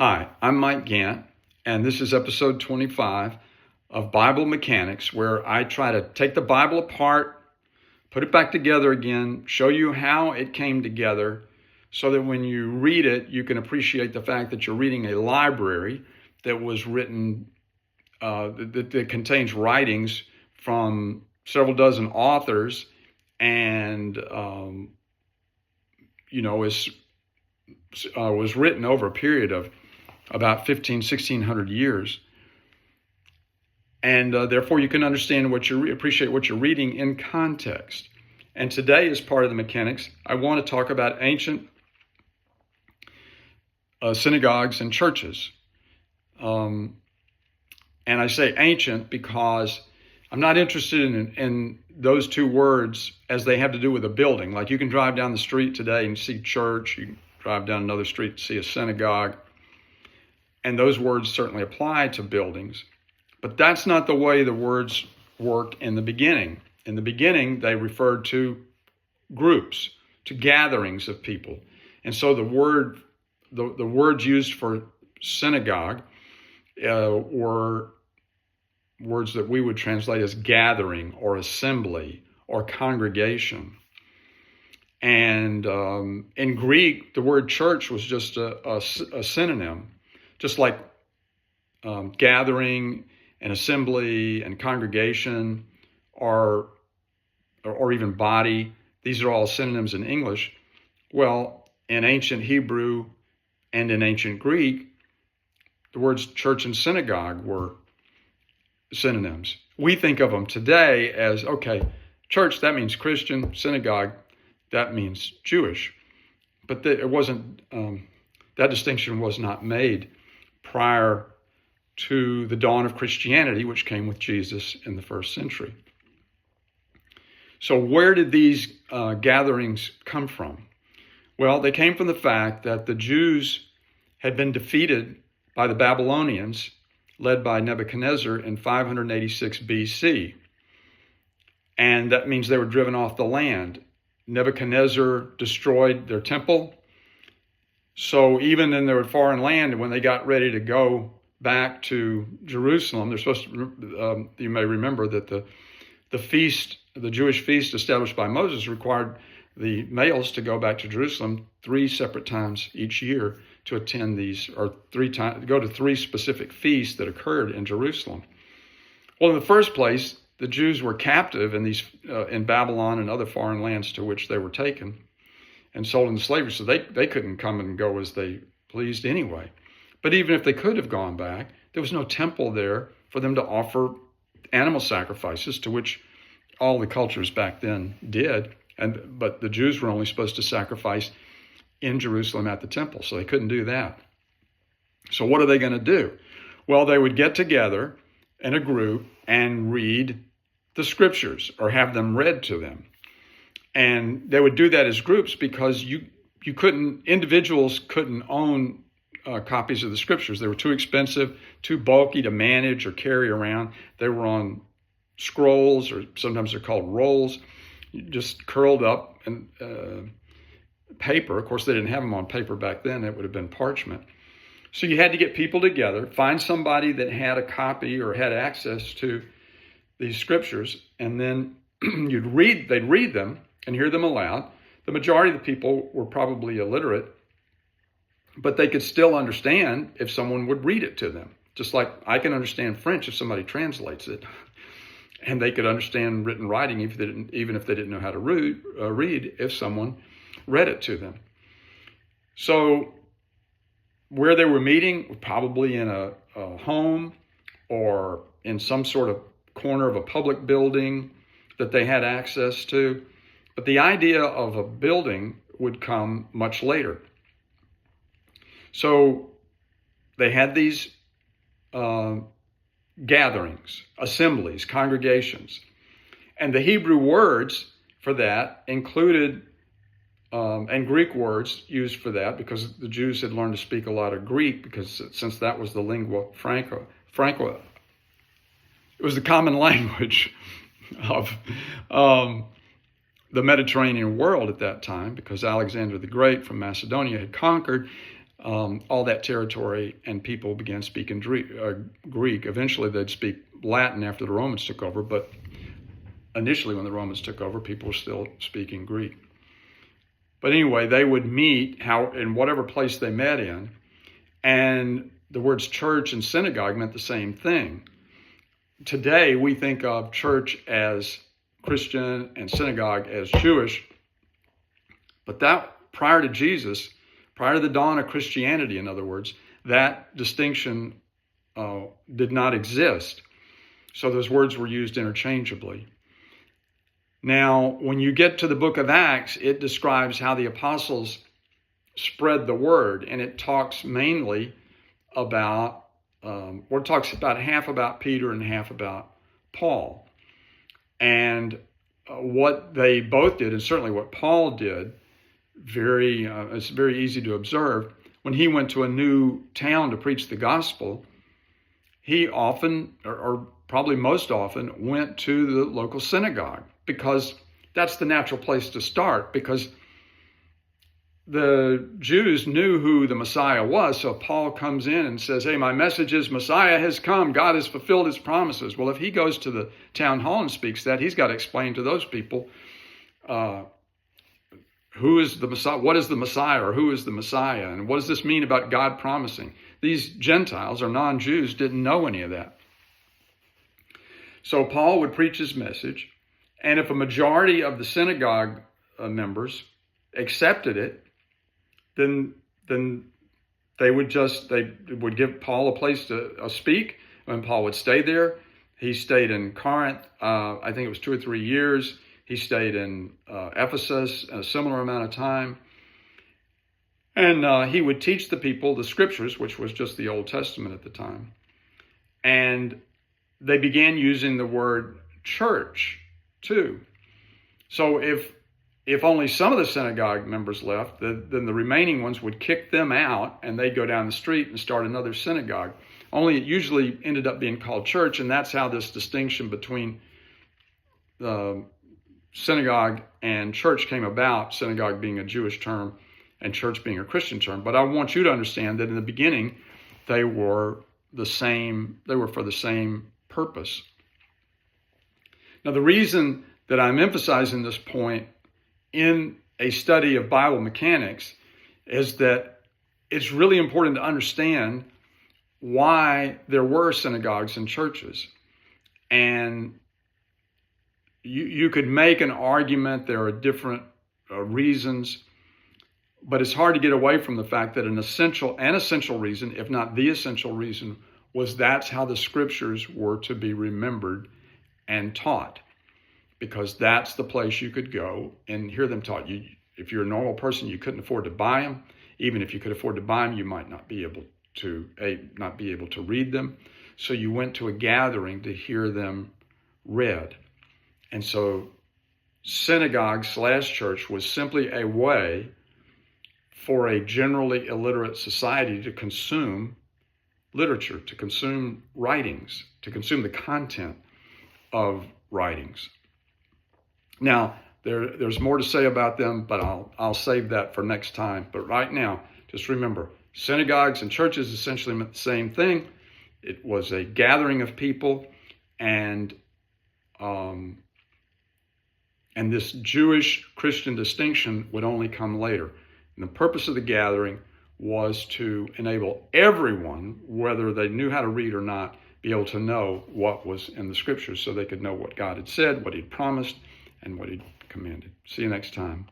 Hi, I'm Mike Gant, and this is episode 25 of Bible Mechanics, where I try to take the Bible apart, put it back together again, show you how it came together, so that when you read it, you can appreciate the fact that you're reading a library that was written, that contains writings from several dozen authors, and was written over a period of about 1600 years. And therefore you can understand appreciate what you're reading in context. And today, as part of the mechanics, I want to talk about ancient synagogues and churches. And I say ancient because I'm not interested in those two words as they have to do with a building. Like you can drive down the street today and see church, you can drive down another street to see a synagogue. And those words certainly apply to buildings. But that's not the way the words work in the beginning. In the beginning, they referred to groups, to gatherings of people. And so the words used for synagogue were words that we would translate as gathering or assembly or congregation. And in Greek, the word church was just a synonym, just like gathering and assembly and congregation or even body. These are all synonyms in English. Well, in ancient Hebrew and in ancient Greek, the words church and synagogue were synonyms. We think of them today as, okay, church, that means Christian, synagogue, that means Jewish. But it wasn't, that distinction was not made prior to the dawn of Christianity, which came with Jesus in the first century. So where did these gatherings come from? Well, they came from the fact that the Jews had been defeated by the Babylonians, led by Nebuchadnezzar in 586 BC. And that means they were driven off the land. Nebuchadnezzar destroyed their temple. So even in their foreign land, when they got ready to go back to Jerusalem, they're supposed to, you may remember that the feast, the Jewish feast established by Moses, required the males to go back to Jerusalem 3 separate times each year to attend these, or go to 3 specific feasts that occurred in Jerusalem. Well, in the first place, the Jews were captive in Babylon and other foreign lands to which they were taken and sold into slavery, so they couldn't come and go as they pleased anyway. But even if they could have gone back, there was no temple there for them to offer animal sacrifices, to which all the cultures back then did. But the Jews were only supposed to sacrifice in Jerusalem at the temple, so they couldn't do that. So what are they going to do? Well, they would get together in a group and read the scriptures or have them read to them. And they would do that as groups because individuals couldn't own copies of the scriptures. They were too expensive, too bulky to manage or carry around. They were on scrolls, or sometimes they're called rolls, just curled up in paper. Of course, they didn't have them on paper back then. It would have been parchment. So you had to get people together, find somebody that had a copy or had access to these scriptures, and then they'd read them and hear them aloud. The majority of the people were probably illiterate, but they could still understand if someone would read it to them. Just like I can understand French if somebody translates it. And they could understand written writing even if they didn't know how to read if someone read it to them. So where they were meeting, probably in a home or in some sort of corner of a public building that they had access to. But the idea of a building would come much later. So they had these gatherings, assemblies, congregations. And the Hebrew words for that included, and Greek words used for that, because the Jews had learned to speak a lot of Greek, because since that was the lingua franca, it was the common language of the Mediterranean world at that time, because Alexander the Great from Macedonia had conquered all that territory, and people began speaking Greek. Eventually, they'd speak Latin after the Romans took over, but initially when the Romans took over, people were still speaking Greek. But anyway, they would meet in whatever place they met in, and the words church and synagogue meant the same thing. Today, we think of church as Christian and synagogue as Jewish, but that prior to Jesus, prior to the dawn of Christianity, in other words, that distinction did not exist. So those words were used interchangeably. Now, when you get to the book of Acts, it describes how the apostles spread the word, and it talks mainly about, it talks about half about Peter and half about Paul. And what they both did, and certainly what Paul did, it's very easy to observe. When he went to a new town to preach the gospel, he often, or probably most often, went to the local synagogue, because that's the natural place to start, because the Jews knew who the Messiah was. So Paul comes in and says, hey, my message is Messiah has come. God has fulfilled his promises. Well, if he goes to the town hall and speaks that, he's got to explain to those people who is the Messiah, what is the Messiah, or who is the Messiah, and what does this mean about God promising? These Gentiles or non-Jews didn't know any of that. So Paul would preach his message, and if a majority of the synagogue members accepted it, then they would give Paul a place to speak, and Paul would stay there. He stayed in Corinth, I think it was 2 or 3 years. He stayed in Ephesus a similar amount of time. And he would teach the people the scriptures, which was just the Old Testament at the time. And they began using the word church too. So if only some of the synagogue members left, then the remaining ones would kick them out, and they'd go down the street and start another synagogue. Only it usually ended up being called church, and that's how this distinction between the synagogue and church came about, synagogue being a Jewish term and church being a Christian term. But I want you to understand that in the beginning, they were for the same purpose. Now, the reason that I'm emphasizing this point in a study of Bible mechanics is that it's really important to understand why there were synagogues and churches. And you could make an argument there are different reasons, but it's hard to get away from the fact that an essential reason, if not the essential reason, was that's how the scriptures were to be remembered and taught, because that's the place you could go and hear them taught. If you're a normal person, you couldn't afford to buy them. Even if you could afford to buy them, you might not be able to read them. So you went to a gathering to hear them read. And so synagogue/church was simply a way for a generally illiterate society to consume literature, to consume writings, to consume the content of writings. Now, there's more to say about them, but I'll save that for next time. But right now, just remember, synagogues and churches essentially meant the same thing. It was a gathering of people, and this Jewish-Christian distinction would only come later. And the purpose of the gathering was to enable everyone, whether they knew how to read or not, be able to know what was in the scriptures, so they could know what God had said, what he'd promised, and what he'd commanded. See you next time.